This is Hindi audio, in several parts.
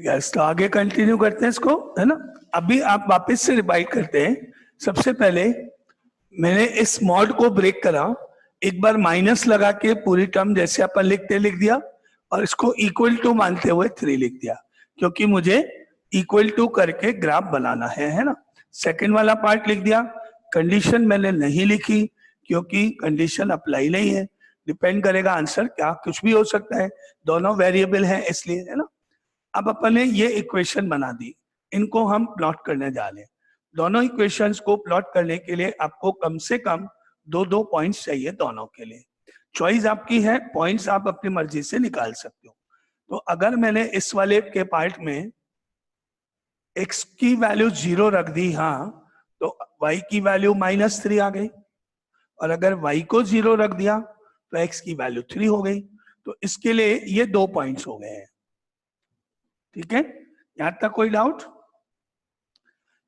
यस, तो आगे कंटिन्यू करते हैं इसको, है ना। अभी आप वापस से रिवाइड करते हैं। सबसे पहले मैंने इस मॉड को ब्रेक करा, एक बार माइनस लगा के पूरी टर्म जैसे अपन लिखते लिख दिया, और इसको इक्वल टू मानते हुए 3 लिख दिया, क्योंकि मुझे इक्वल टू करके ग्राफ बनाना है ना। सेकंड वाला पार्ट लिख दिया। कंडीशन मैंने नहीं लिखी क्योंकि कंडीशन अप्लाई नहीं है, डिपेंड करेगा आंसर क्या, कुछ भी हो सकता है, दोनों वेरिएबल है इसलिए, है ना। अब अपन ने ये इक्वेशन बना दी, इनको हम प्लॉट करने जा रहे हैं। दोनों इक्वेशंस को प्लॉट करने के लिए आपको कम से कम दो पॉइंट्स चाहिए दोनों के लिए। चॉइस आपकी है, पॉइंट्स आप अपनी मर्जी से निकाल सकते हो। तो अगर मैंने इस वाले के पार्ट में x की वैल्यू 0 रख दी, हाँ, तो y की वैल्यू -3 आ गई, और अगर y को 0 रख दिया तो x की वैल्यू 3 हो गई। तो इसके लिए ये 2 पॉइंट्स हो गए हैं। ठीक है, यहां तक कोई डाउट?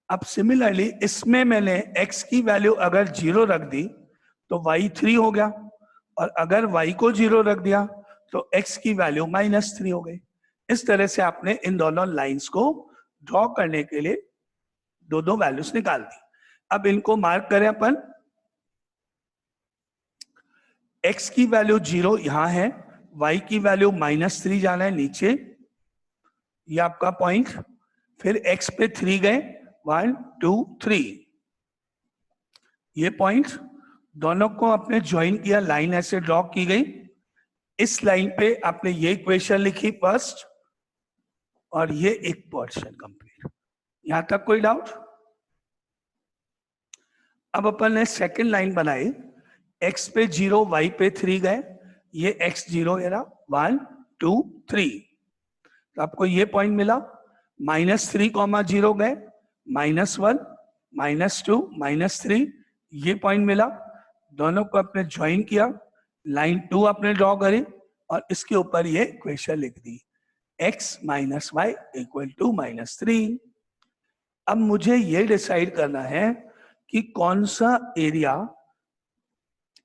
अब सिमिलरली इसमें मैंने x की वैल्यू अगर 0 रख दी तो y 3 हो गया, और अगर y को 0 रख दिया तो x की वैल्यू -3 हो गई। इस तरह से आपने इन दोनों लाइंस को ड्रॉ करने के लिए दो वैल्यूज निकाल दी। अब इनको मार्क करें अपन। x की वैल्यू 0 यहां है, y की वैल्यू -3 जाना है नीचे, ये आपका पॉइंट। फिर x पे 3 गए, 1 2 3, ये पॉइंट दोनों को आपने ज्वाइन किया, लाइन ऐसे ड्रॉ की गई। इस लाइन पे आपने ये इक्वेशन लिखी फर्स्ट, और ये एक पोर्शन कंप्लीट। यहां तक कोई डाउट? अब अपन ने सेकेंड लाइन बनाई, x पे 0 y पे 3 गए, ये x0 है ना, 1 2 3, तो आपको ये पॉइंट मिला। -3, 0 गए, -1 -2 -3, ये पॉइंट मिला। दोनों को आपने ज्वाइन किया, लाइन 2 आपने ड्रॉ करी, और इसके ऊपर ये इक्वेशन लिख दी, x - y = -3। अब मुझे ये डिसाइड करना है कि कौन सा एरिया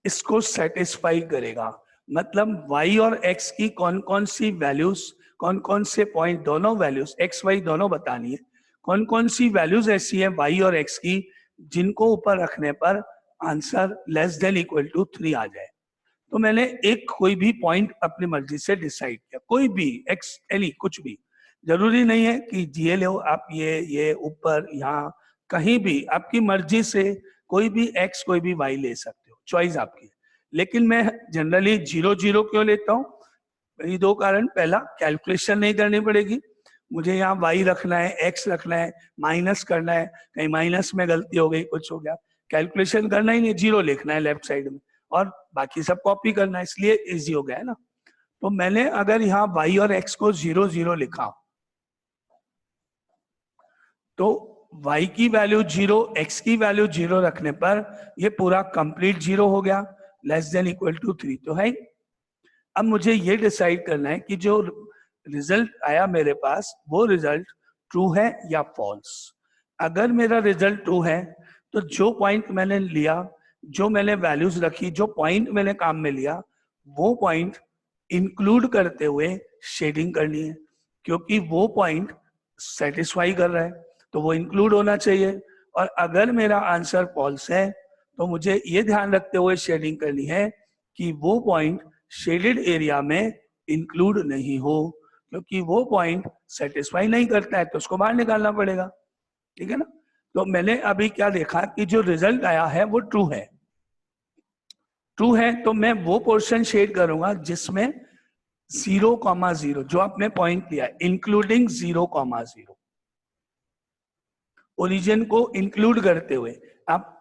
इसको सेटिस्फाई करेगा, मतलब y और x की कौन कौन सी वैल्यूज, कौन कौन से पॉइंट, दोनों वैल्यूज x y दोनों बतानी है, कौन कौन सी वैल्यूज ऐसी है y और x की जिनको ऊपर रखने पर आंसर < 3 आ जाए। तो मैंने एक कोई भी पॉइंट अपनी मर्जी से डिसाइड किया, कोई भी x एनी, कुछ भी, जरूरी नहीं है कि ये लो आप, ये ऊपर यहाँ कहीं भी आपकी मर्जी से कोई भी x कोई भी y ले सकते हो, चॉइस आपकी है। लेकिन मैं जनरली 0 0 क्यों लेता हूँ? ये 2 कारण, पहला कैलकुलेशन नहीं करनी पड़ेगी, मुझे यहाँ y रखना है, x रखना है, माइनस करना है, कहीं माइनस में गलती हो गई, कुछ हो गया, कैलकुलेशन करना ही नहीं, 0 लिखना है लेफ्ट साइड में, और बाकी सब कॉपी करना है, इसलिए इजी हो गया है ना। तो मैंने अगर यहाँ y और x को 0 0 लिखा, तो y की वैल्यू 0, x की वैल्यू 0 रखने पर ये पूरा कंप्लीट 0 हो गया, < 3 तो है। अब मुझे ये डिसाइड करना है कि जो रिजल्ट आया मेरे पास वो रिजल्ट ट्रू है या फॉल्स। अगर मेरा रिजल्ट ट्रू है तो जो पॉइंट मैंने लिया, जो मैंने वैल्यूज रखी, जो पॉइंट मैंने काम में लिया, वो पॉइंट इंक्लूड करते हुए शेडिंग करनी है, क्योंकि वो पॉइंट सेटिस्फाई कर रहा है तो वो इंक्लूड होना चाहिए। और अगर मेरा आंसर फॉल्स है तो मुझे ये ध्यान रखते हुए शेडिंग करनी है कि वो पॉइंट शेडेड एरिया में इंक्लूड नहीं हो, क्योंकि वो पॉइंट सेटिस्फाई नहीं करता है तो उसको बाहर निकालना पड़ेगा। ठीक है ना। तो मैंने अभी क्या देखा कि जो रिजल्ट आया है वो ट्रू है। ट्रू है तो मैं वो पोर्शन शेड करूंगा जिसमें 0,0 जो आपने पॉइंट लिया, इंक्लूडिंग 0,0, ओरिजिन को इंक्लूड करते हुए आप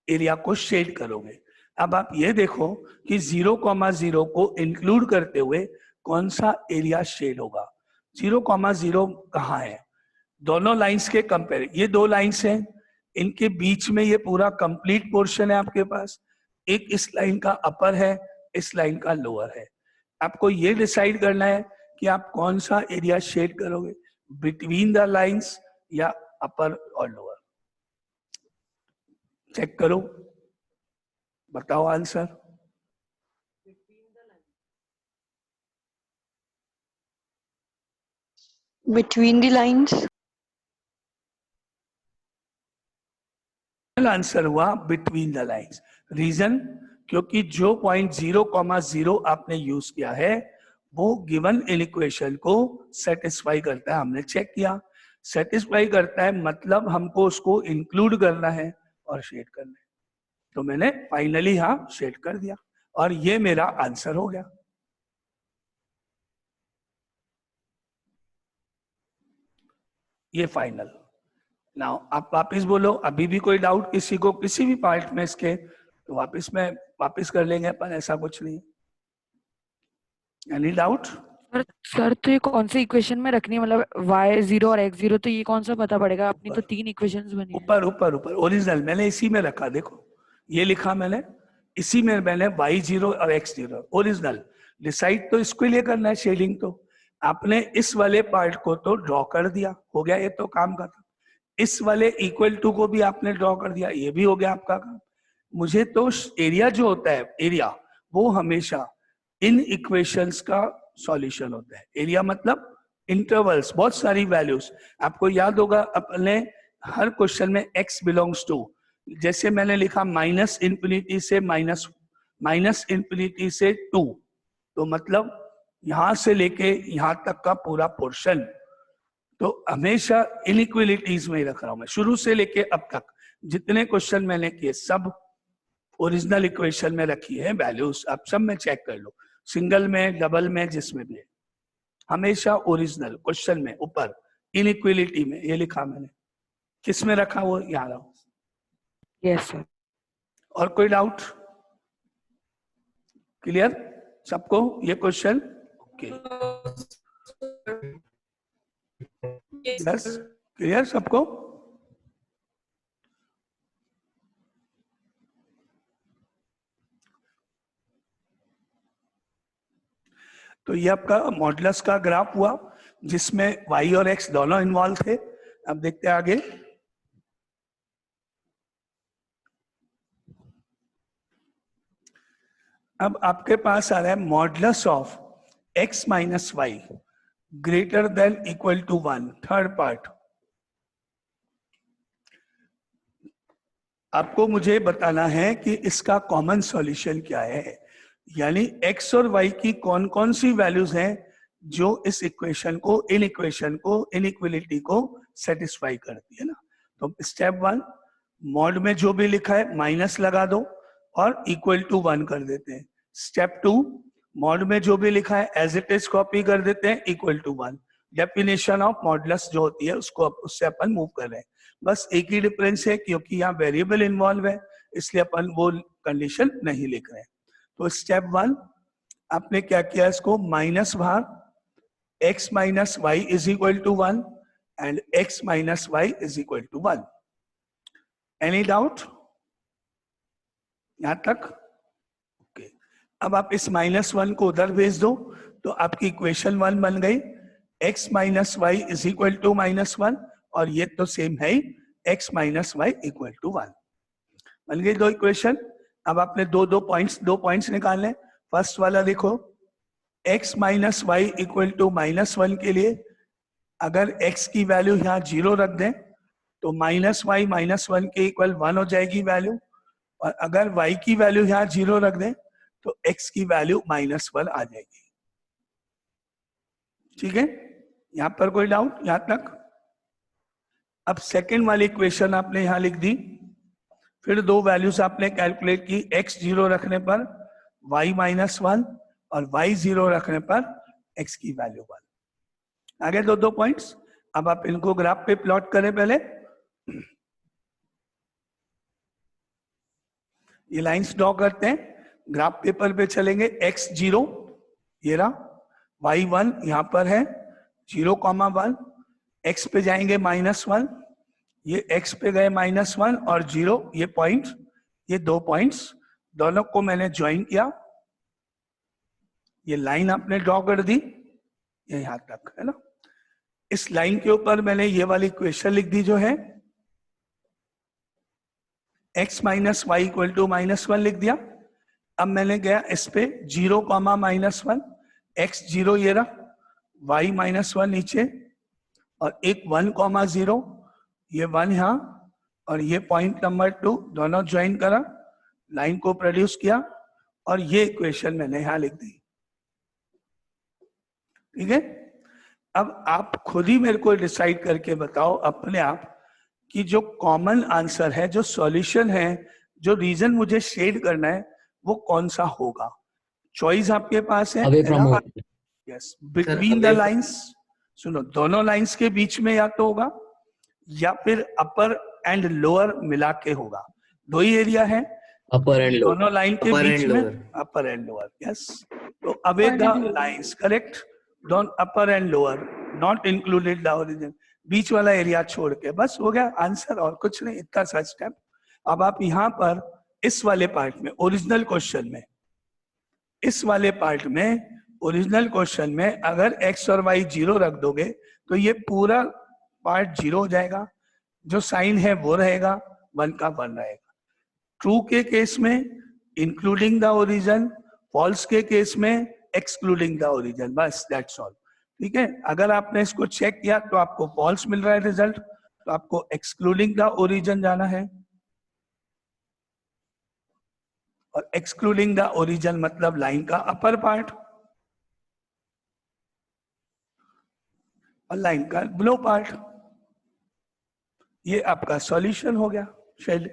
एरिया को शेड करोगे। अब आप ये देखो कि 0,0 को इंक्लूड करते हुए कौन सा एरिया शेड होगा। 0,0 कहाँ है? दोनों लाइंस के कंपेयर, ये 2 लाइंस हैं, इनके बीच में ये पूरा कंप्लीट पोर्शन है आपके पास। एक इस लाइन का अपर है, इस लाइन का लोअर है। आपको ये डिसाइड करना है कि आप कौन सा एरिया शेड करोगे, बिटवीन द लाइंस या अपर और लोअर। चेक करो, बताओ answer. Between the lines. Answer हुआ बिटवीन द लाइंस। रीजन, क्योंकि जो पॉइंट 0,0 आपने यूज किया है वो गिवन इक्वेशन को सेटिस्फाई करता है। हमने चेक किया, सेटिस्फाई करता है मतलब हमको उसको इंक्लूड करना है और शेड करना है। तो मैंने फाइनली यहां शेड कर दिया और ये मेरा आंसर हो गया। ये फाइनल। नाउ आप वापस बोलो, अभी भी कोई डाउट किसी को किसी भी पार्ट में इसके, तो वापस कर लेंगे अपन, ऐसा कुछ नहीं। Any doubt? सर तो ये कौन सी इक्वेशन में रखनी है, मतलब y0 और x0, तो ये कौन सा पता पड़ेगा? अपनी तो 3 इक्वेशंस बनी है। ऊपर ऊपर ऊपर ओरिजिनल मैंने इसी में रखा, देखो ये लिखा मैंने, इसी में मैंने y0 और x0 ओरिजिनल। डिसाइड तो इसके लिए करना है, शेडिंग तो आपने इस वाले पार्ट को तो ड्रॉ कर दिया, हो गया ये तो काम का था। इस वाले इक्वल टू को भी आपने ड्रॉ कर दिया, ये भी हो गया आपका काम। मुझे तो एरिया जो होता है, एरिया वो हमेशा इन इक्वेशंस का सॉल्यूशन होता है। एरिया मतलब इंटरवल्स, बहुत सारी वैल्यूज। आपको याद होगा अपने हर क्वेश्चन में x बिलोंग्स टू, जैसे मैंने लिखा माइनस इंफिनिटी से माइनस इंफिनिटी से 2, तो मतलब यहां से लेके यहां तक का पूरा पोर्शन तो हमेशा इनइक्वलिटीज में ही रख रहा हूं मैं। शुरू से लेके अब तक जितने क्वेश्चन मैंने किए सब ओरिजिनल इक्वेशन में रखी है वैल्यूज, आप सब में चेक कर लो, सिंगल में डबल में जिसमें भी है, हमेशा ओरिजिनल क्वेश्चन में ऊपर इनइक्वलिटी में ये लिखा मैंने। किस में रखा वो यहाँ रहा। Yes sir. और कोई डाउट? क्लियर सबको ये क्वेश्चन? ओके यस, क्लियर सबको? तो ये आपका मॉडुलस का ग्राफ हुआ जिसमें y और x दोनों इन्वॉल्व थे। अब देखते हैं आगे। अब आपके पास आ रहा है modulus of x minus y greater than equal to 1, third part. आपको मुझे बताना है कि इसका कॉमन सॉल्यूशन क्या है, यानी x और y की कौन कौन सी वैल्यूज हैं जो इस इक्वेशन को इनइक्वलिटी को सेटिस्फाई करती है ना। तो स्टेप 1, मॉड में जो भी लिखा है माइनस लगा दो और इक्वल टू 1 कर देते हैं। स्टेप 2, मॉड में जो भी लिखा है एज इट इज कॉपी कर देते हैं, equal to 1। Definition of modulus जो होती है उसको उससे अपन मूव कर रहे हैं। बस एक ही डिफरेंस है, क्योंकि यहाँ वेरिएबल इन्वॉल्व है इसलिए अपन वो कंडीशन नहीं लिख रहे हैं। तो स्टेप 1 आपने क्या किया, इसको माइनस बाहर, x minus y is equal to 1 and x minus y is equal to 1। Any doubt यहां तक? ओके अब आप इस -1 को उधर भेज दो तो आपकी इक्वेशन 1 बन गई, x minus y is equal to -1, और ये तो सेम है ही, x minus y equal to 1। बन गई दो इक्वेशन। अब आपने दो पॉइंट्स निकालने। फर्स्ट वाला देखो, x minus y equal to -1 के लिए अगर x की वैल्यू यहाँ 0 रख दें तो -y-1 के इक्वल 1 हो जाएगी वैल्यू, और अगर y की वैल्यू यहाँ 0 रख दें तो x की वैल्यू -1 आ जाएगी। ठीक है, यहां पर कोई डाउट यहां तक? अब सेकेंड वाली इक्वेशन आपने यहां लिख दी, फिर दो वैल्यूज आपने कैलकुलेट की, x 0 रखने पर y-1 और y 0 रखने पर x की वैल्यू 1। आगे दो पॉइंट्स। अब आप इनको ग्राफ पे प्लॉट करें पहले। ये लाइंस ड्रॉ करते हैं, ग्राफ पेपर पे चलेंगे। x 0 ये रहा, y1 यहां पर है 0,1, x पे जाएंगे -1, ये x पे गए -1 और 0, ये पॉइंट, ये दो पॉइंट्स दोनों को मैंने ज्वाइन किया, ये लाइन आपने ड्रॉ कर दी, ये यहां तक है ना। इस लाइन के ऊपर मैंने ये वाली इक्वेशन लिख दी जो है x minus y equal to -1 लिख दिया। अब मैंने गया इस पे 0, -1, x 0 ये रहा, y -1 नीचे, और एक 1,0, ये 1 यहाँ और ये पॉइंट नंबर 2 दोनों ज्वाइन करा, लाइन को प्रोड्यूस किया और ये इक्वेशन मैंने यहां लिख दी। ठीक है, अब आप खुद ही मेरे को डिसाइड करके बताओ अपने आप कि जो कॉमन आंसर है, जो सॉल्यूशन है, जो रीजन मुझे शेड करना है, वो कौन सा होगा। चॉइस आपके पास है away from home. Yes, between the lines. सुनो, दोनों लाइंस के बीच में या तो होगा या फिर अपर एंड लोअर मिला के होगा। दो ही एरिया है अपर एंड लोअर। दोनों लाइन के Upper बीच and में, lower. Upper and lower. Yes, तो away the lines, correct, don't upper and lower, not included the origin, बीच वाला एरिया छोड़ के, बस हो गया आंसर, और कुछ नहीं, इतना सा स्टेप। अब आप यहाँ पर इस वाले पार्ट में, ओरिजिनल क्वेश्चन में, इस वाले पार्ट में, ओरिजिनल क्वेश्चन में अगर x और y 0 रख दोगे तो ये पूरा पार्ट 0 हो जाएगा, जो साइन है वो रहेगा, 1 का 1 रहेगा। ट्रू के केस में इंक्लूडिंग द ओरिजिन, फॉल्स के केस में एक्सक्लूडिंग द ओरिजिन, बस दैट्स ऑल। ठीक है, अगर आपने इसको चेक किया तो आपको फॉल्स मिल रहा है रिजल्ट, तो आपको एक्सक्लूडिंग द ओरिजिन जाना है, और एक्सक्लूडिंग द ओरिजिन मतलब लाइन का अपर पार्ट और लाइन का बिलो पार्ट। ये आपका सॉल्यूशन हो गया। शेड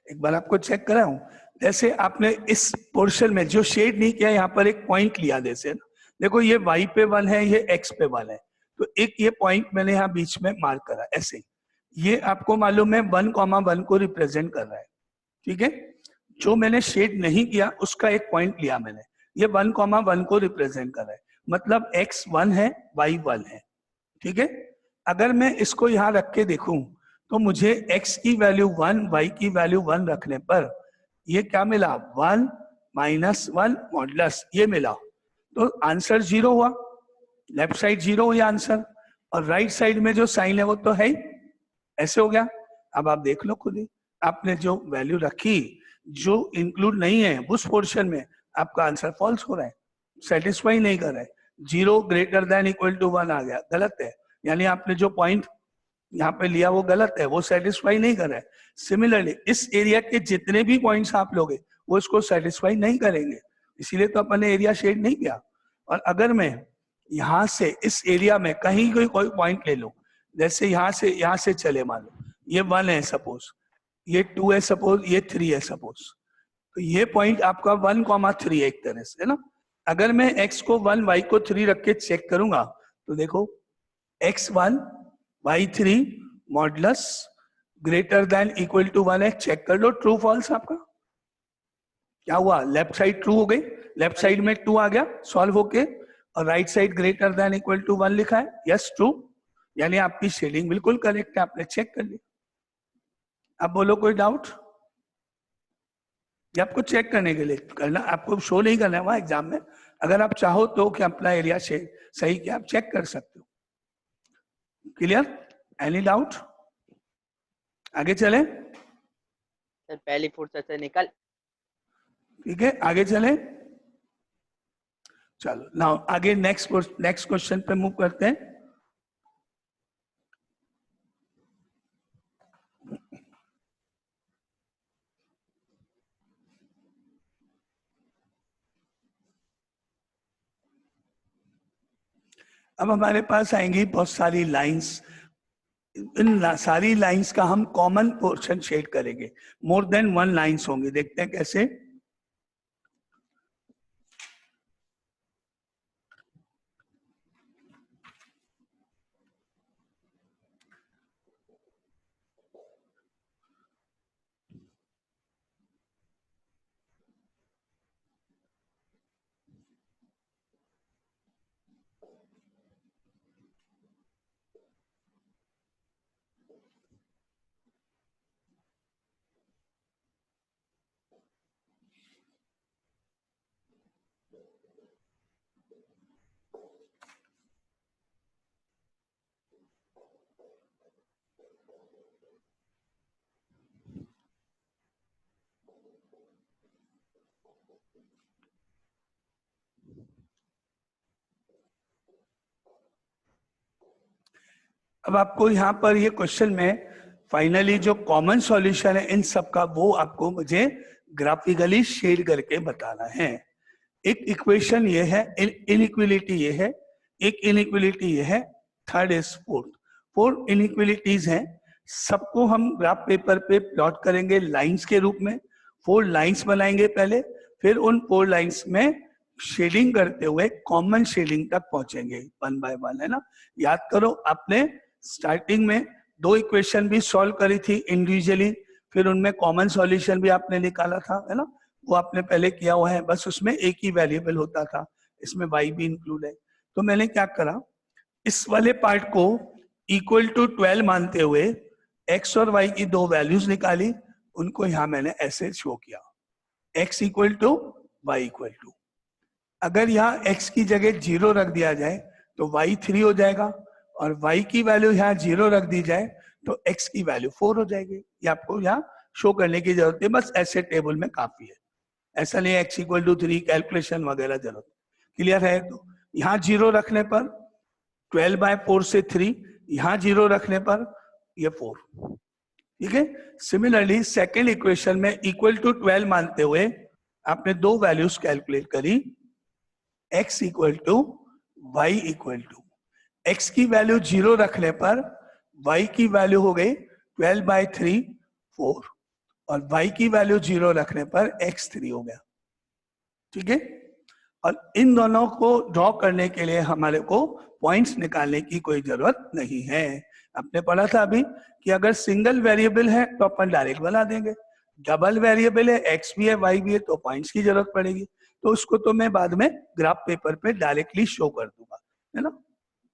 एक बार आपको चेक कराऊं, जैसे आपने इस पोर्शन में जो शेड नहीं किया, यहाँ पर एक पॉइंट लिया, जैसे ना, देखो ये y पे 1 है, ये x पे 1 है, तो एक ये पॉइंट मैंने यहाँ बीच में मार्क करा, ऐसे ही। ये आपको मालूम है 1,1 को रिप्रेजेंट कर रहा है। ठीक है, जो मैंने शेड नहीं किया उसका एक पॉइंट लिया मैंने, ये 1,1 को रिप्रेजेंट कर रहा है, मतलब x 1 है, y 1 है। ठीक है, अगर मैं इसको यहाँ रख के देखूं तो मुझे x की वैल्यू 1, y की वैल्यू 1 रखने पर ये क्या मिला, 1 -1 मॉडुलस, ये मिला, तो आंसर 0 हुआ, लेफ्ट साइड 0 हुई आंसर, और राइट साइड में जो साइन है वो तो है ही, ऐसे हो गया। अब आप देख लो खुद ही, आपने जो वैल्यू रखी जो इंक्लूड नहीं है उस पोर्शन में, आपका आंसर फॉल्स हो रहा है, सेटिस्फाई नहीं कर रहा है, 0 ग्रेटर देन इक्वल टू 1 आ गया, गलत है, यानी आपने जो पॉइंट यहाँ पे लिया वो गलत है, वो सेटिस्फाई नहीं कर रहा है। सिमिलरली इस एरिया के जितने भी पॉइंट्स आप लोगे वो इसको सेटिस्फाई नहीं करेंगे, इसीलिए तो अपन ने एरिया शेड नहीं किया। और अगर मैं यहाँ से इस एरिया में कहीं कोई पॉइंट ले लूं, जैसे यहाँ से चले, मान लो ये 1 है सपोज, ये 2 है सपोज, ये 3 है सपोज, तो ये पॉइंट आपका 1,3 है एक तरह से, है ना। अगर मैं x को 1, y को 3 रख के चेक करूंगा तो देखो x1 y3 modulus greater than equal to 1 है, चेक कर लो ट्रू फॉल्स आपका क्या हुआ, लेफ्ट साइड ट्रू हो गई, लेफ्ट साइड में 2 आ गया सॉल्व होके, और right side greater than equal to 1 लिखा है, यस ट्रू, यानी आपकी शेडिंग बिल्कुल करेक्ट है, आपने चेक कर लिया। अब बोलो कोई डाउट, ये आपको चेक करने के लिए करना, आपको शो नहीं करना है वहां एग्जाम में, अगर आप चाहो तो कि अपना एरिया सही किया आप चेक कर सकते हो। क्लियर, एनी डाउट, आगे चले, सर पहली फुर्सत से निकल। ठीक है आगे चले, चलो नाउ आगे नेक्स्ट क्वेश्चन पे मूव करते हैं। अब हमारे पास आएंगी बहुत सारी लाइंस, इन सारी लाइंस का हम कॉमन पोर्शन शेड करेंगे, मोर देन 1 लाइंस होंगी, देखते हैं कैसे। अब आपको यहाँ पर ये क्वेश्चन में फाइनली जो कॉमन सॉल्यूशन है इन सब का वो आपको मुझे ग्राफिकली शेड करके बताना है। एक इक्वेशन ये है, इनइक्वलिटी ये है, एक इनइक्वलिटी ये है, थर्ड इज फोर्थ। 4 इनइक्वलिटीज हैं, सबको हम ग्राफ पेपर पे प्लॉट करेंगे लाइंस के रूप में। 4 लाइंस बनाएंगे पहले, फिर उन 4 लाइंस में शेडिंग करते हुए कॉमन शेडिंग तक पहुंचेंगे 1 बाय 1, है ना। याद करो आपने स्टार्टिंग में 2 इक्वेशन भी सॉल्व करी थी इंडिविजुअली, फिर उनमें कॉमन सॉल्यूशन भी आपने निकाला था, है ना, वो आपने पहले किया हुआ है, बस उसमें एक ही वेरिएबल होता था, इसमें y भी इंक्लूड है। तो मैंने क्या करा, इस वाले पार्ट को इक्वल टू 12 मानते हुए x और y की 2 वैल्यूज निकाली, उनको यहां मैंने ऐसे शो किया, x equal to y equal to. अगर यहाँ x की जगह 0 रख दिया जाए तो y 3 हो जाएगा, और y की वैल्यू यहाँ 0 रख दी जाए तो x की वैल्यू 4 हो जाएगी। ये आपको यहाँ शो करने की जरूरत है, बस ऐसे टेबल में काफी है, ऐसा नहीं x इक्वल टू 3 कैलकुलेशन वगैरह जरूरत। क्लियर है? तो यहाँ 0 रखने पर 12/4 से 3, यहाँ 0 रखने पर ये 4। ठीक है। सिमिलरली सेकेंड इक्वेशन में इक्वल टू 12 मानते हुए आपने 2 वैल्यूज कैलकुलेट करी, x equal to y equal to. x की वैल्यू 0 रखने पर y की वैल्यू हो गई 12/3 4, और y की वैल्यू 0 रखने पर x 3 हो गया। ठीक है। और इन दोनों को ड्रॉ करने के लिए हमारे को पॉइंट्स निकालने की कोई जरूरत नहीं है। आपने पढ़ा था अभी कि अगर सिंगल वेरिएबल है तो अपन डायरेक्ट बना देंगे, डबल वेरिएबल है, x भी है y भी है, तो पॉइंट्स की जरूरत पड़ेगी। तो उसको तो मैं बाद में ग्राफ पेपर पे डायरेक्टली शो कर दूंगा, है ना।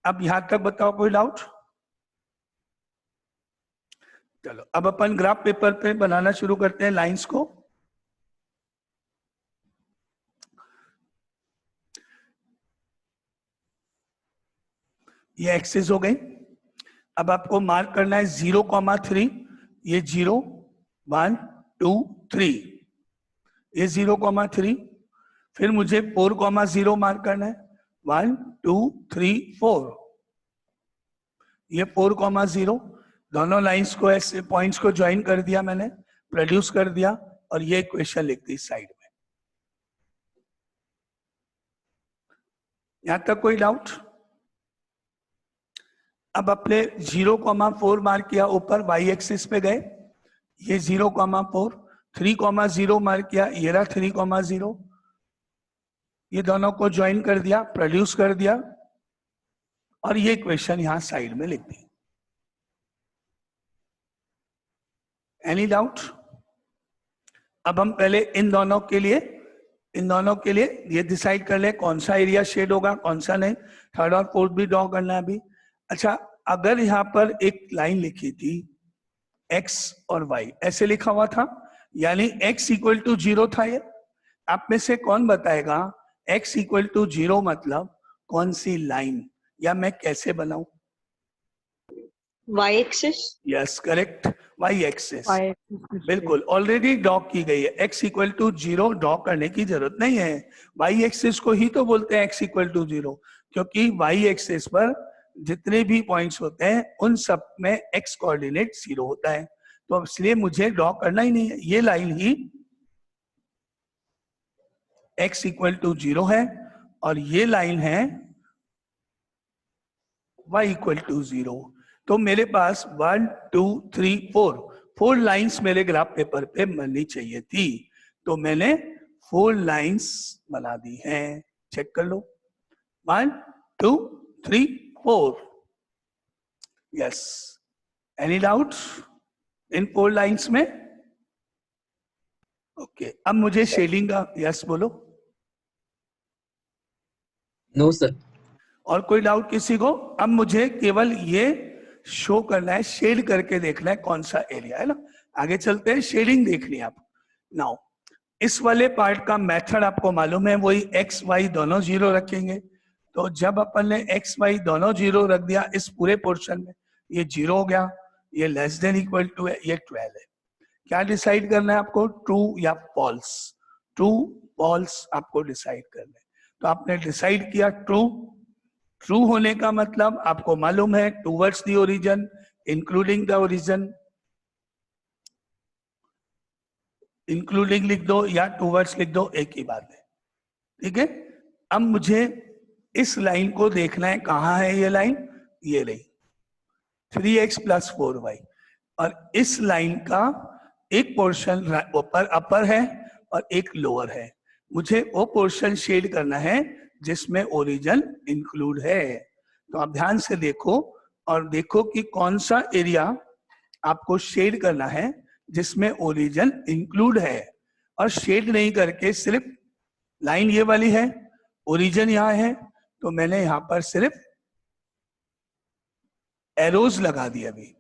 अब यहां तक बताओ कोई डाउट? चलो अब अपन ग्राफ पेपर पे बनाना शुरू करते हैं लाइंस को। ये एक्सेस हो गई। अब आपको मार्क करना है 0,3, ये 0 1 2 3, ये 0,3। फिर मुझे 4,0 मार्क करना है, 1 2 3 4, ये 4,0। दोनों लाइंस को ऐसे पॉइंट्स को ज्वाइन कर दिया मैंने, प्रोड्यूस कर दिया, और ये इक्वेशन लिख दी साइड में। यहां तक कोई डाउट? अब अपने 0,4 मार्क किया, ऊपर y एक्सिस पे गए, ये 0,4, 3,0 मार्क किया, ये रहा 3,0, ये दोनों को ज्वाइन कर दिया, प्रोड्यूस कर दिया, और ये इक्वेशन यहां साइड में लिख दी। Any doubt? अब हम पहले इन दोनों के लिए ये डिसाइड कर ले कौन सा एरिया शेड होगा, कौन सा नहीं। थर्ड और फोर्थ भी ड्रॉ करना है अभी। अच्छा, अगर यहाँ पर एक लाइन लिखी थी x और y, ऐसे लिखा हुआ था, यानी x इक्वल टू 0 था, ये आप में से कौन बताएगा x इक्वल टू 0 मतलब कौन सी लाइन, या मैं कैसे बनाऊं? y axis. Yes correct, y axis y axis बिल्कुल ऑलरेडी ड्रॉ की गई है। x इक्वल टू 0 ड्रॉ करने की जरूरत नहीं है, y एक्सिस को ही तो बोलते हैं x इक्वल टू 0, क्योंकि y एक्सिस पर जितने भी पॉइंट्स होते हैं उन सब में x कोऑर्डिनेट 0 होता है, तो इसलिए मुझे ड्रॉ करना ही नहीं है। ये लाइन ही x इक्वल टू 0 है, और ये लाइन है y इक्वल टू 0। तो मेरे पास 1 2 3 4 लाइंस मेरे ग्राफ पेपर पे बननी चाहिए थी, तो मैंने 4 लाइंस बना दी हैं। चेक कर लो, 1 2 3 4। Yes, any doubts in 4 lines में? ओके, अब मुझे शेडिंग का यस बोलो। No sir. और कोई डाउट किसी को? अब मुझे केवल ये शो करना है, शेड करके देखना है कौन सा एरिया है ना। आगे चलते हैं, शेडिंग देखनी है आप। नाउ इस वाले पार्ट का मेथड आपको मालूम है, वही x y दोनों 0 रखेंगे। तो जब अपन ने x y दोनों 0 रख दिया इस पूरे पोर्शन में, ये 0 हो गया, ये लेस देन इक्वल टू है, ये 12 है। क्या डिसाइड करना है आपको, ट्रू या फॉल्स? ट्रू फॉल्स आपको डिसाइड करना है। तो आपने डिसाइड किया ट्रू, ट्रू होने का मतलब आपको मालूम है towards the origin, including the origin, including लिख दो या टूवर्ड्स लिख दो, एक ही बात है। ठीक है, अब मुझे इस लाइन को देखना है, कहाँ है ये लाइन, ये रही 3x + 4y, और इस लाइन का एक पोर्शन ऊपर अपर है और एक लोअर है। मुझे वो पोर्शन शेड करना है जिसमें ओरिजिन इंक्लूड है। तो आप ध्यान से देखो और देखो कि कौन सा एरिया आपको शेड करना है जिसमें ओरिजिन इंक्लूड है, और शेड नहीं करके सिर्फ लाइन ये वाली है, ओरिजिन यहाँ है, तो मैंने यहां पर सिर्फ एरोज लगा दिया। अभी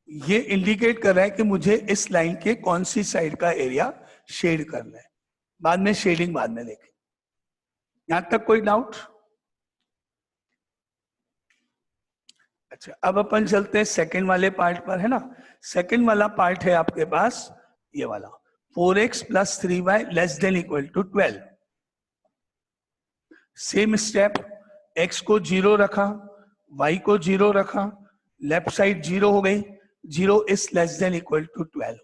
ये इंडिकेट कर रहा है कि मुझे इस लाइन के कौन सी साइड का एरिया शेड करना है। बाद में शेडिंग बाद में देखें। यहां तक कोई डाउट? अच्छा, अब अपन चलते हैं सेकंड वाले पार्ट पर, है ना। सेकंड वाला पार्ट है आपके पास ये वाला, 4x + 3y <= 12। Same step, x को 0 रखा, y को 0 रखा, लेफ्ट साइड 0 हो गई, 0 is <= 12।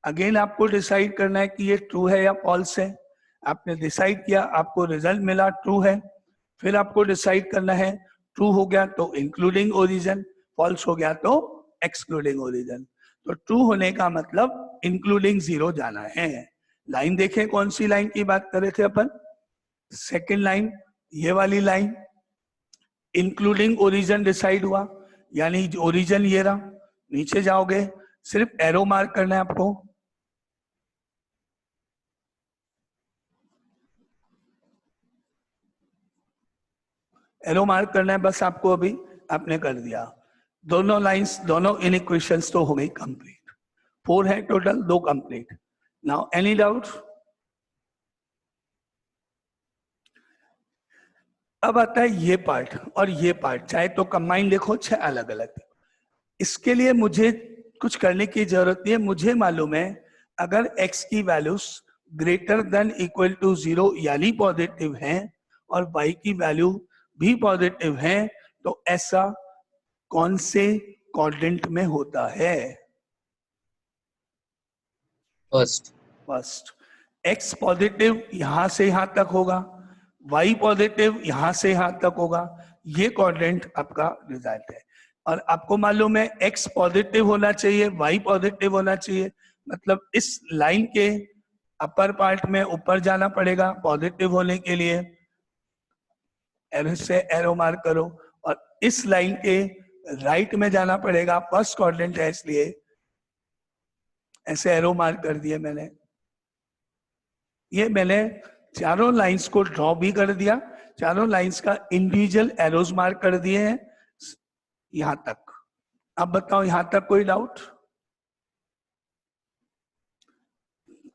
अगेन आपको डिसाइड करना है कि ये ट्रू है या फॉल्स है। आपने डिसाइड किया, आपको रिजल्ट मिला ट्रू है, फिर आपको डिसाइड करना है ट्रू हो गया तो इंक्लूडिंग ओरिजिन, फॉल्स हो गया तो एक्सक्लूडिंग ओरिजिन। तो ट्रू होने का मतलब इंक्लूडिंग 0 जाना है। लाइन देखें, कौन सी लाइन की बात कर रहे थे अपन, सेकेंड लाइन, ये वाली लाइन, इंक्लूडिंग ओरिजिन डिसाइड हुआ, यानी ओरिजिन ये रहा। नीचे जाओगे, सिर्फ एरो मार्क करना है आपको, एरो मार्क करना है बस आपको। अभी आपने कर दिया, दोनों लाइंस, दोनों इनइक्वेशंस तो हो गई कंप्लीट। 4 है total, 2 complete. Now any doubt? अब आता है ये पार्ट और ये पार्ट, चाहे तो कंबाइन लिखो चाहे अलग अलग। इसके लिए मुझे कुछ करने की जरूरत नहीं है। मुझे मालूम है अगर x की वैल्यूज > 0 यानी पॉजिटिव हैं और y की वैल्यू भी पॉजिटिव है, तो ऐसा कौन से क्वाड्रेंट में होता है? फर्स्ट। x पॉजिटिव यहां से यहां तक होगा, y पॉजिटिव यहां से यहां तक होगा। ये क्वाड्रेंट आपका रिजल्ट है। और आपको मालूम है x पॉजिटिव होना चाहिए, y पॉजिटिव होना चाहिए, मतलब इस लाइन के अपर पार्ट में ऊपर जाना पड़ेगा पॉजिटिव होने के लिए। एरो से एरो मार्क करो, और इस लाइन के राइट में जाना पड़ेगा, फर्स्ट क्वाड्रेंट है इसलिए ऐसे एरो मार्क कर दिए मैंने। ये मैंने चारों लाइंस को ड्रॉ भी कर दिया, चारों लाइंस का इंडिविजुअल एरोज मार्क कर दिए हैं यहां तक। अब बताओ यहां तक कोई डाउट?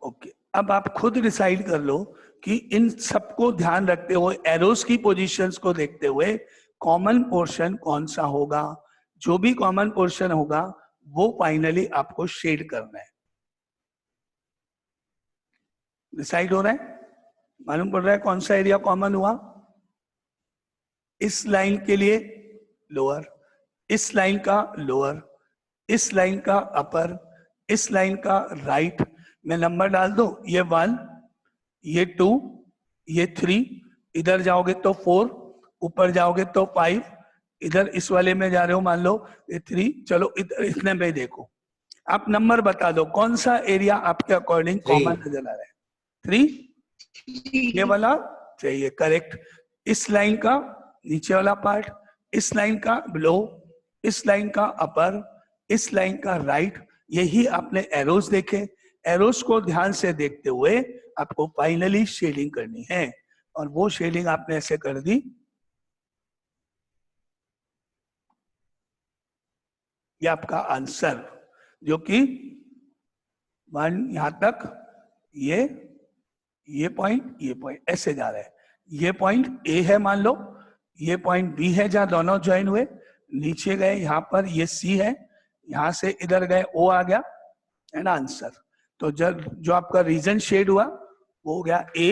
ओके, अब आप खुद डिसाइड कर लो कि इन सबको ध्यान रखते हुए, एरोस की पोजीशंस को देखते हुए कॉमन पोर्शन कौन सा होगा। जो भी कॉमन पोर्शन होगा वो फाइनली आपको शेड करना है। डिसाइड हो रहा है, मालूम पड़ रहा है कौन सा एरिया कॉमन हुआ। इस लाइन के लिए लोअर, इस लाइन का लोअर, इस लाइन का अपर, इस लाइन का राइट। मैं नंबर डाल दूं, ये 1, ये 2, ये 3, इधर जाओगे तो 4, ऊपर जाओगे तो 5, इधर इस वाले में जा रहे हो मान लो ये 3, चलो इधर इतने में देखो। आप नंबर बता दो कौन सा एरिया आपके अकॉर्डिंग कॉमन नजर आ रहा है। 3 ये वाला चाहिए, करेक्ट। इस लाइन का नीचे वाला पार्ट, इस लाइन का बिलो, इस लाइन का अपर, इस लाइन का राइट। यही आपने एरोस देखे। एरोस को ध्यान से देखते हुए आपको फाइनली शेडिंग करनी है, और वो शेडिंग आपने ऐसे कर दी। ये आपका आंसर, जो कि 1 यहां तक, ये पॉइंट ऐसे जा रहा है। ये पॉइंट ए है मान लो, ये पॉइंट बी है जहां दोनों ज्वाइन हुए, नीचे गए यहां पर ये सी है, यहां से इधर गए ओ आ गया, है ना आंसर। तो जब जो आपका रीजन शेड हुआ वो हो गया ए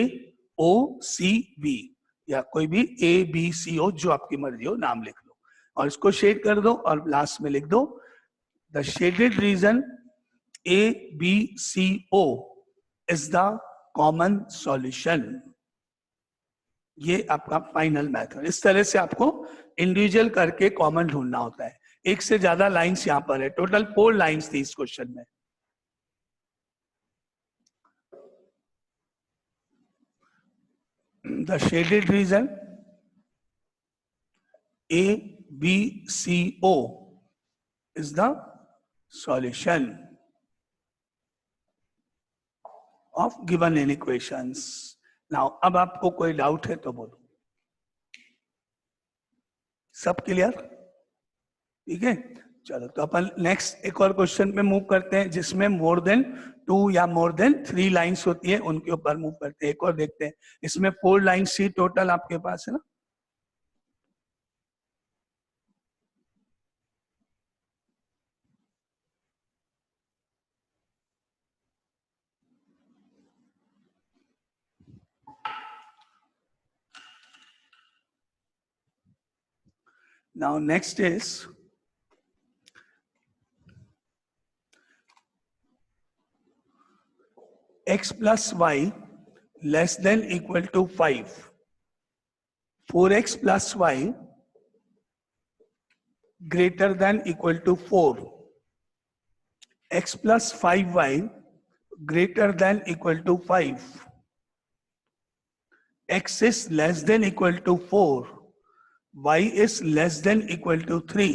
ओ सी बी, या कोई भी ABCO जो आपकी मर्जी हो नाम लिख लो और इसको शेड कर दो और लास्ट में लिख दो the shaded region ABCO is the common solution. ये आपका फाइनल मेथड। इस तरह से आपको इंडिविजुअल करके कॉमन ढूंढना होता है। एक से ज्यादा लाइंस यहां पर है, टोटल 4 लाइंस थी इस क्वेश्चन में। The shaded region ABCO is the solution of given inequations. Now, अब आपको कोई डाउट है तो बोलो। सब क्लियर? ठीक है, चलो तो अपन नेक्स्ट एक और क्वेश्चन पे मूव करते हैं जिसमें मोर देन 2 या मोर देन 3 लाइंस होती है, उनके ऊपर मूव करते हैं। एक और देखते हैं, इसमें 4 लाइंस ही टोटल आपके पास है ना। Now next is x plus y less than equal to 5. 4x plus y greater than equal to 4. X plus 5y greater than equal to 5. X is less than equal to 4. Y is less than equal to 3.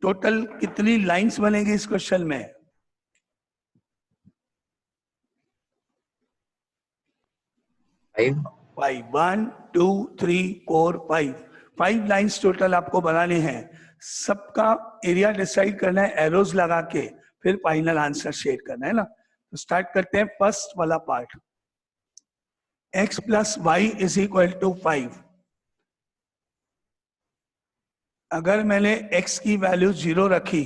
Total कितनी लाइंस बनेगी इस क्वेश्चन में? 5 1 2 3 4 5 5 लाइंस टोटल आपको बनाने हैं। सबका एरिया डिसाइड करना है एरोज लगा के, फिर फाइनल आंसर शेड करना है ना। तो स्टार्ट करते हैं फर्स्ट वाला part. x plus y is equal to 5। अगर मैंने x की वैल्यू 0 रखी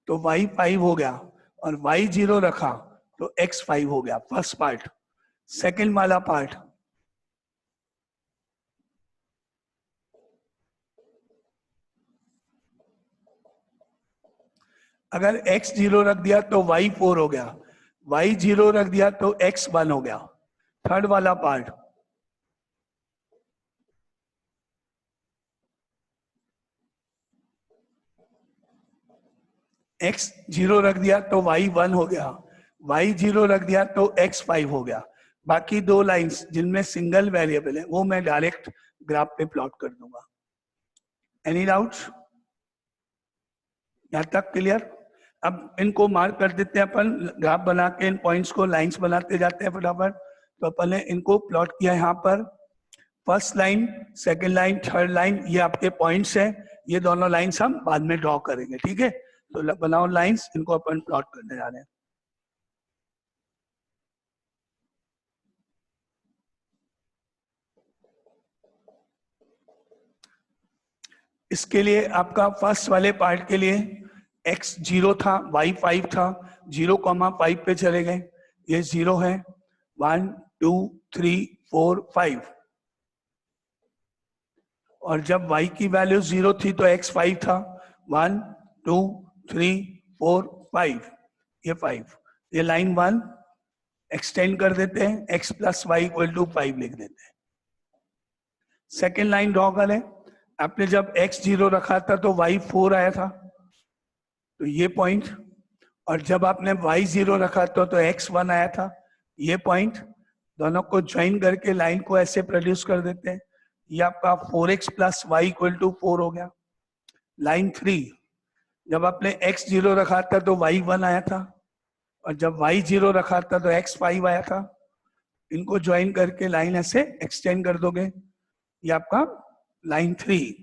तो y 5 हो गया, और y 0 रखा तो x 5 हो गया। First part. सेकंड वाला पार्ट, अगर x 0 रख दिया तो y 4 हो गया, y 0 रख दिया तो x 1 हो गया। थर्ड वाला पार्ट, x 0 रख दिया तो y 1 हो गया, y 0 रख दिया तो x 5 हो गया। बाकी 2 लाइंस जिनमें सिंगल वेरिएबल है वो मैं डायरेक्ट ग्राफ पे प्लॉट कर दूंगा। Any doubts? यहां तक क्लियर? अब इनको मार्क कर देते हैं अपन, ग्राफ बना के इन पॉइंट्स को लाइंस बनाते जाते हैं फटाफट। तो अपन ने इनको प्लॉट किया यहाँ पर। First line, second line, third line, ये आपके पॉइंट्स हैं। ये दोनों लाइंस हम बाद में ड्रॉ करेंगे, ठीक है। तो बनाओ लाइंस, इनको अपन प्लॉट करने जा रहे हैं। इसके लिए आपका फर्स्ट वाले पार्ट के लिए x 0 था, y 5 था, 0,5 पे चले गए, ये 0 है। 1 2 3 4 5, और जब y की वैल्यू 0 थी तो x 5 था। 1 2 3 4 5, ये 5। ये लाइन 1 एक्सटेंड कर देते हैं, x plus y equal to 5 लिख देते हैं। सेकेंड लाइन ड्रॉ करें। आपने जब x 0 रखा था तो y 4 आया था, तो ये पॉइंट। और जब आपने y 0 रखा था तो x 1 आया था, ये पॉइंट। दोनों को ज्वाइन करके लाइन को ऐसे प्रोड्यूस कर देते हैं। ये आपका 4x plus y equal to 4 हो गया। लाइन 3, जब आपने x 0 रखा था तो y 1 आया था, और जब y 0 रखा था तो x 5 आया था। इनको ज्वाइन करके लाइन ऐसे एक्सटेंड कर दोगे, ये आपका लाइन 3।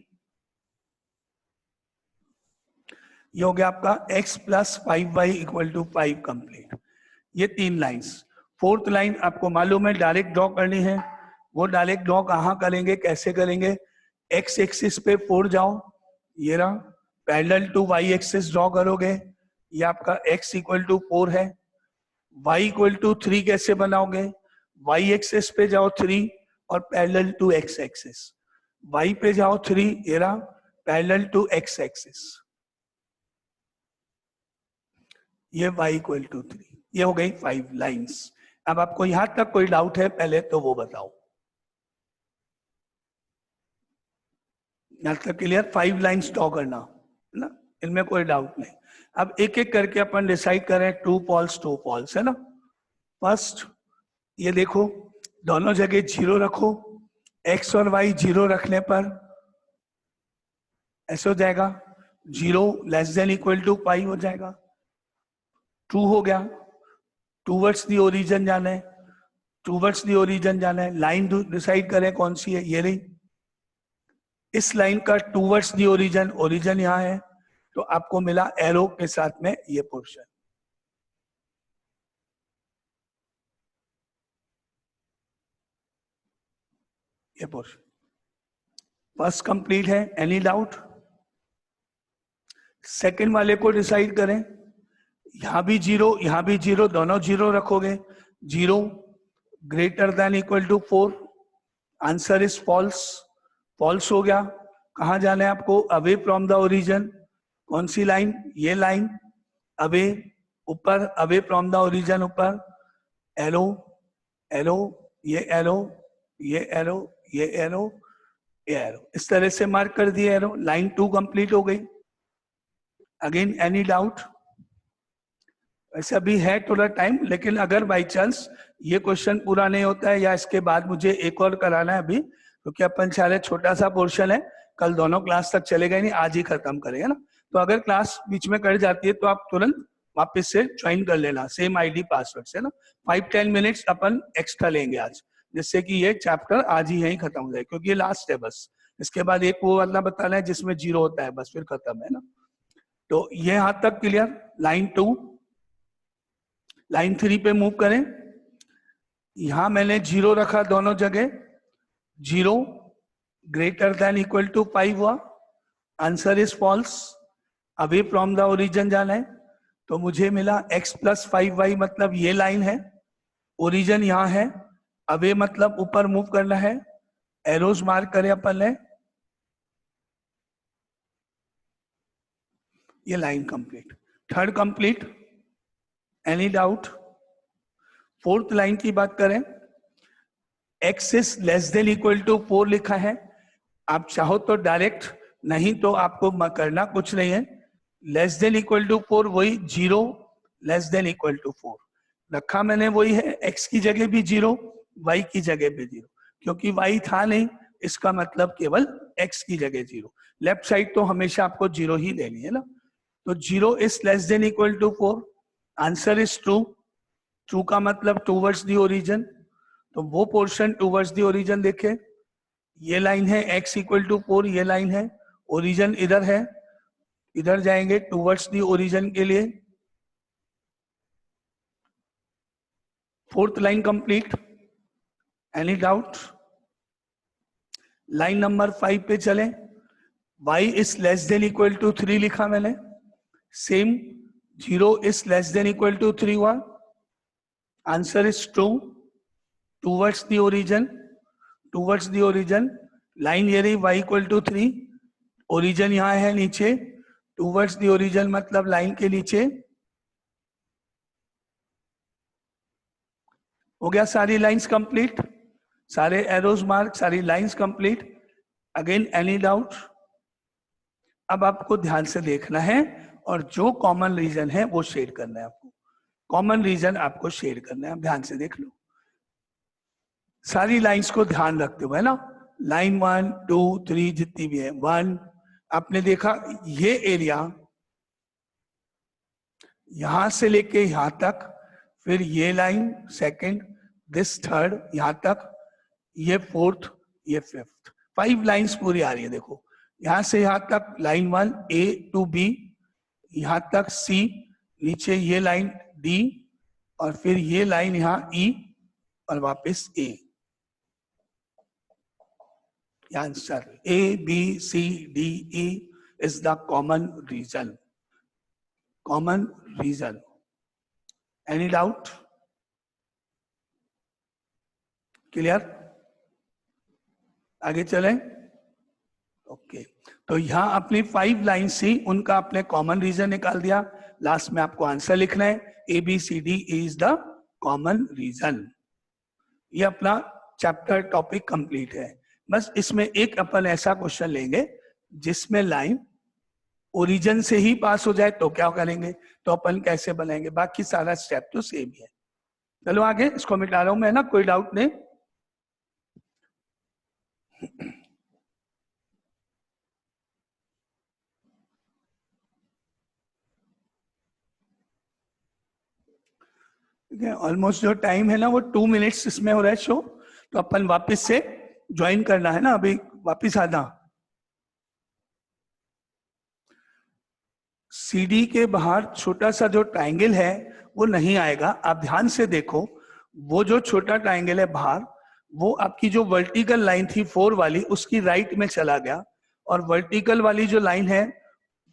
ये हो गया आपका x plus 5y equal to 5 complete. ये 3 लाइंस। फोर्थ लाइन आपको मालूम है डायरेक्ट ड्रॉ करनी है। वो डायरेक्ट ड्रॉ कहाँ करेंगे, कैसे करेंगे? x एक्सिस पे 4 जाओ, ये रहा, parallel to y axis draw करोगे, ये आपका x इक्वल टू 4 है। y इक्वल टू 3 कैसे बनाओगे? y एक्सिस पे जाओ 3 और parallel to x axis, y पे जाओ 3, ये रहा पैरेलल टू x एक्सिस, ये y इक्वल टू 3, ये हो गई 5 लाइंस। अब आपको यहां तक कोई डाउट है पहले तो वो बताओ। यहां तक क्लियर? 5 लाइंस ड्रॉ करना है ना, इनमें कोई डाउट नहीं। अब एक एक करके अपन डिसाइड करें, ट्रू फॉल्स है ना। फर्स्ट ये देखो, दोनों जगह 0 रखो, x और y 0 रखने पर ऐसे हो जाएगा, 0 लेस देन इक्वल टू पाई हो जाएगा, ट्रू हो गया। टूवर्ड्स दी ओरिजिन जाना है, टूवर्ड्स दी ओरिजिन जाना है। लाइन डिसाइड करें कौन सी है, ये रही। इस लाइन का टूवर्ड्स दी ओरिजिन, ओरिजिन यहां है, तो आपको मिला एरो के साथ में ये पोर्शन। ये पोर्शन फर्स्ट कंप्लीट है। Any doubt? सेकंड वाले को डिसाइड करें, यहां भी 0, यहां भी 0, दोनों 0 रखोगे, 0 greater than equal to 4, answer is false. False हो गया। कहां जाना है आपको? Away from the origin. कौन सी लाइन? ये लाइन अवे, ऊपर अवे फ्रॉम द ओरिजिन, ऊपर एरो, एरो, ये एरो, ये एरो, ये एरो, ये एरो, इस तरह से मार्क कर दिए एरो। लाइन 2 कंप्लीट हो गई। Again any doubt? ऐसा भी है थोड़ा टाइम, लेकिन अगर बाई चांस ये क्वेश्चन पूरा नहीं होता है या इसके बाद मुझे एक और कराना है अभी, क्योंकि अपन सारे छोटा सा पोर्शन है, कल दोनों क्लास तक चलेगा ही नहीं, आज ही खत्म करेंगे ना। तो अगर क्लास बीच में कट जाती है तो आप तुरंत वापस से ज्वाइन कर लेना, सेम आईडी पासवर्ड से ना। 5-10 मिनट्स अपन एक्स्ट्रा लेंगे आज, जिससे कि ये चैप्टर आज ही यहीं खत्म हो जाए, क्योंकि ये लास्ट है बस। इसके बाद एक वो वाला बताना है जिसमें 0 होता है, बस फिर खत्म है ना। तो ये यहां तक क्लियर। लाइन 2, लाइन 3 पे मूव करें। यहां मैंने 0 रखा दोनों जगह, 0 ग्रेटर देन इक्वल टू 5 हुआ, answer is false. Away from the origin जाना है, तो मुझे मिला x प्लस 5y, मतलब ये लाइन है, ओरिजिन यहां है, अवे मतलब ऊपर मूव करना है, एरोज मार्क करें अपन ने, ये line complete. Third complete. Any doubt? Fourth line की बात करें, x is less than equal to 4 लिखा है। आप चाहो तो डायरेक्ट, नहीं तो आपको करना कुछ नहीं है। लेस देन इक्वल टू 4 वही 0 लेस देन इक्वल टू 4 रखा मैंने, वही है। x की जगह भी 0, y की जगह भी 0, क्योंकि y था नहीं, इसका मतलब केवल x की जगह 0। लेफ्ट साइड तो हमेशा आपको 0 ही लेनी है ना। तो 0 is less than equal to 4, answer is true. True का मतलब टूवर्ड्स दी ओरिजिन, तो वो पोर्शन टूवर्ड्स दी ओरिजिन देखे, ये लाइन है x इक्वल टू 4, ये लाइन है, ओरिजिन इधर है, इधर जाएंगे टूवर्ड्स दी ओरिजिन के लिए। Fourth line complete. Any doubt? Line number 5 पे चले। y is less than equal to 3 लिखा मैंने, same 0 is less than equal to 3 हुआ, answer is true. Towards the origin, towards the origin, line ये रही y इक्वल टू 3, ओरिजिन यहां है नीचे, टूवर्ड्स दी ओरिजिन मतलब लाइन के नीचे। हो गया सारी लाइंस कंप्लीट, सारे एरोज मार्क, सारी lines complete. Again any doubt? अब आपको ध्यान से देखना है और जो कॉमन रीजन है वो शेड करना है आपको। कॉमन रीजन आपको शेड करना है, आप ध्यान से देख लो सारी लाइंस को ध्यान रखते हुए, है ना। लाइन 1, 2, 3 जितनी भी है, 1 आपने देखा ये एरिया यहां से लेके यहां तक, फिर ये लाइन सेकंड, दिस थर्ड यहां तक, ये फोर्थ, ये फिफ्थ, 5 लाइंस पूरी आ रही है। देखो यहां से यहां तक लाइन 1 A to B, यहां तक C, नीचे ये लाइन D, और फिर ये लाइन यहां E और वापस A। Answer A B C D E is the common reason. Common reason. Any doubt? Clear? आगे चलें। ओके, तो यहाँ अपनी 5 लाइन्स थी, उनका आपने कॉमन रीजन निकाल दिया। लास्ट में आपको आंसर लिखना है, ABCD is the common region. ये अपना चैप्टर टॉपिक कंप्लीट है। बस इसमें एक अपन ऐसा क्वेश्चन लेंगे जिसमें लाइन ओरिजिन से ही पास हो जाए तो क्या करेंगे, तो अपन कैसे बनाएंगे, बाकी सारा स्टेप तो सेम ही है। चलो आगे, इसको मिटा रहा हूं मैं ना, कोई डाउट नहीं। ठीक है, ऑलमोस्ट जो टाइम है ना वो 2 मिनट्स इसमें हो रहा है शो, तो अपन वापस से ज्वाइन करना है ना, अभी वापस आना। CD के बाहर छोटा सा जो ट्राइंगल है वो नहीं आएगा। आप ध्यान से देखो, वो जो छोटा ट्राइंगल है बाहर, वो आपकी जो वर्टिकल लाइन थी 4 वाली, उसकी राइट में चला गया, और वर्टिकल वाली जो लाइन है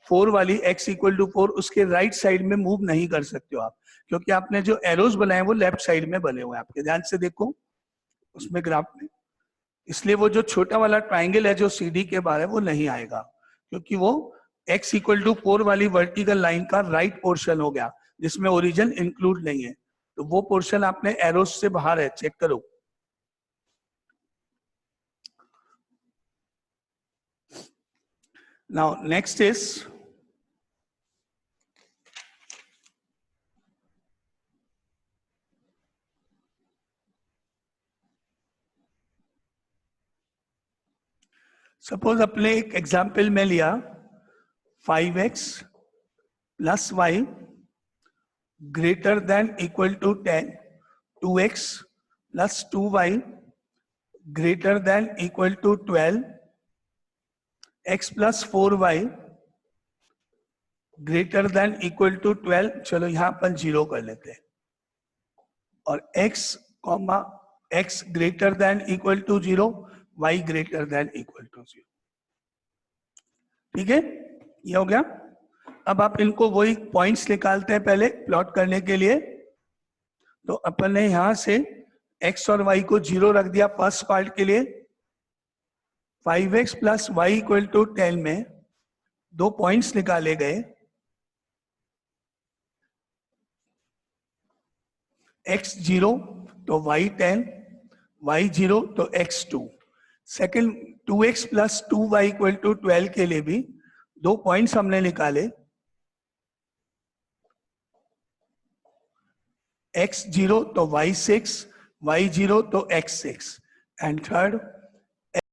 4 वाली x इक्वल टू 4, उसके राइट साइड में मूव नहीं कर सकते हो आप, क्योंकि आपने जो एरोज बनाए वो लेफ्ट साइड में बने हुए हैं। आपके ध्यान से देखो उसमें ग्राफ में, इसलिए वो जो छोटा वाला ट्राइंगल है जो CD के बाहर है वो नहीं आएगा, क्योंकि वो x इक्वल टू 4 वाली वर्टिकल लाइन का राइट पोर्शन हो गया, जिसमें ओरिजिन इंक्लूड नहीं है, तो वो पोर्शन आपने एरोज से बाहर है, चेक करो। नाउ नेक्स्ट इज सपोज अपने एक एग्जाम्पल में लिया 5x plus y greater than equal to 10, 2x plus 2y greater than equal to 12, x plus 4y greater than equal to 12। चलो यहां अपन 0 कर लेते हैं, और x comma x greater than equal to 0, y greater than equal to 0। ठीक है, ये हो गया। अब आप इनको वही पॉइंट्स निकालते हैं पहले प्लॉट करने के लिए। तो अपन ने यहां से x और y को 0 रख दिया फर्स्ट पार्ट के लिए। 5x plus y equal to 10 में 2 पॉइंट्स निकाले गए, x 0 तो y 10, y 0 तो x 2। Second 2x plus 2y equal to 12 के लिए भी 2 पॉइंट्स हमने निकाले, x 0 तो y 6, y 0 तो x 6, एंड थर्ड